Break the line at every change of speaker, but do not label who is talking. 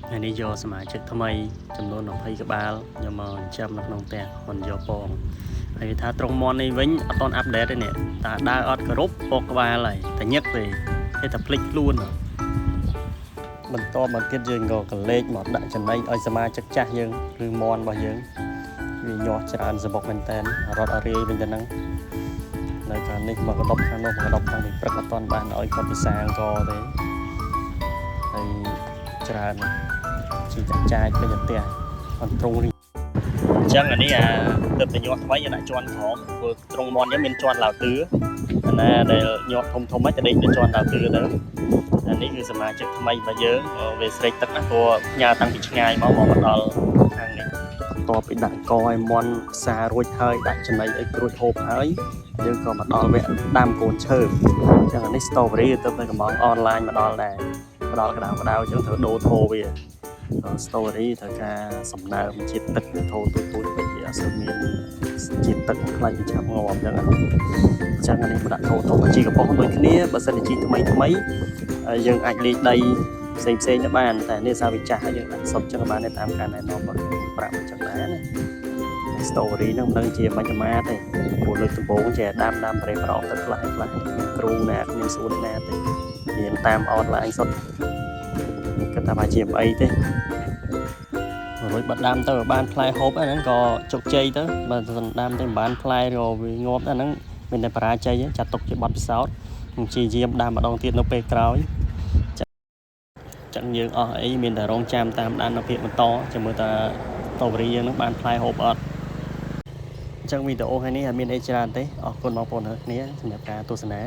ថ្ងៃនេះយកសមាជិកថ្មីចំនួន20ក្បាលយកមកចាំនៅក្នុងផ្ទះមិនយកពងហើយថាត្រង់មន់នេះវិញអត់ទាន់អាប់ដេតទេនេះតាដើរអត់គ្រប់ពកក្បាលហើយតែញឹកទេគេតែភ្លេចខ្លួនបន្តមកទៀតយើងក៏កលេចមកដាក់ចំណីឲ្យសមាជិកចាស់យើងឬមន់របស់យើងវាញាស់ច្រើនសបុកមែនតើរត់អរាយវិញទៅហ្នឹងនៅខាងនេះមកកដប់ខាងនោះមកកដប់ខាងនេះព្រឹកអត់ទាន់បានឲ្យគាត់ពិសាអង្គទេហើយច្រើនជីចាច់ពេញផ្ទះអត់ត្រង់នេះអញ្ចឹងអានេះទឹកតែញាស់ថ្មីដាក់ជន់ក្រោមព្រោះត្រង់មន់នេះមានជន់ឡាវទឿអាណាដែលញាស់ធំៗហ្នឹងតែដេកទៅជន់ឡាវទឿទៅអានេះគឺសមាជិកថ្មីរបស់យើងវាស្រេកទឹកណាព្រោះញ៉ាតាំងពីឆ្ងាយមកដល់ខាងនេះតបពីដាក់កឲ្យមន់ផ្សាររួចហើយដាក់ចំណីឲ្យគ្រួចហូបហើយយើងក៏មកដល់វគ្គដាំកូនឈើអញ្ចឹងអានេះ strawberry ទៅកំងអនឡាញមកដល់ដែរមកដល់ក្តៅអញ្ចឹងត្រូវដូរធោវាstory ត្រូវការសំណើមជាតិទឹកវាធូរទូចពេកវាអត់សូវមានជាតិទឹកខ្លាញ់វាចាប់ងាប់អញ្ចឹងអានេះមកដាក់ធូរធំជីកំប៉ុងដូចគ្នាបើសិនជាជីថ្មីយើងអាចលេខដីផ្សេងទៅបានតែនេះសាវិចាស់ហើយយើងដាក់សុទ្ធចឹងបានតែតាមការណែនាំរបស់ប្រាប់អញ្ចឹងដែរណា story ហ្នឹងមិនដឹងជាមិនអាម៉ាទេព្រោះលើកដំបូងជាដាំប្រេប្រអប់ទឹកខ្លះគ្រូណាមានសួនណាទេរៀនតាមអនឡាញសុទ្ធគាត់ថាបើជាអីទេរួចបាត់ដាំទៅបានផ្លែហូបអាហ្នឹងក៏ជោគជ័យទៅបើមិនដាំទៅមិនបានផ្លែរវាងាប់អាហ្នឹងមានតែបរាជ័យចាត់ទុកជាបទពិសោធន៍នឹងជាយាមដាំម្ដងទៀតនៅពេលក្រោយចឹងយើងអស់អីមានតែរងចាំតាមដាននៅភាគបន្តចាំមើលតើតូរីយើងនឹងបានផ្លែហូបអត់អញ្ចឹងវីដេអូថ្ងៃនេះអត់មានអីច្រើនទេអរគុណបងប្អូនទាំងគ្នាសម្រាប់ការទស្សនា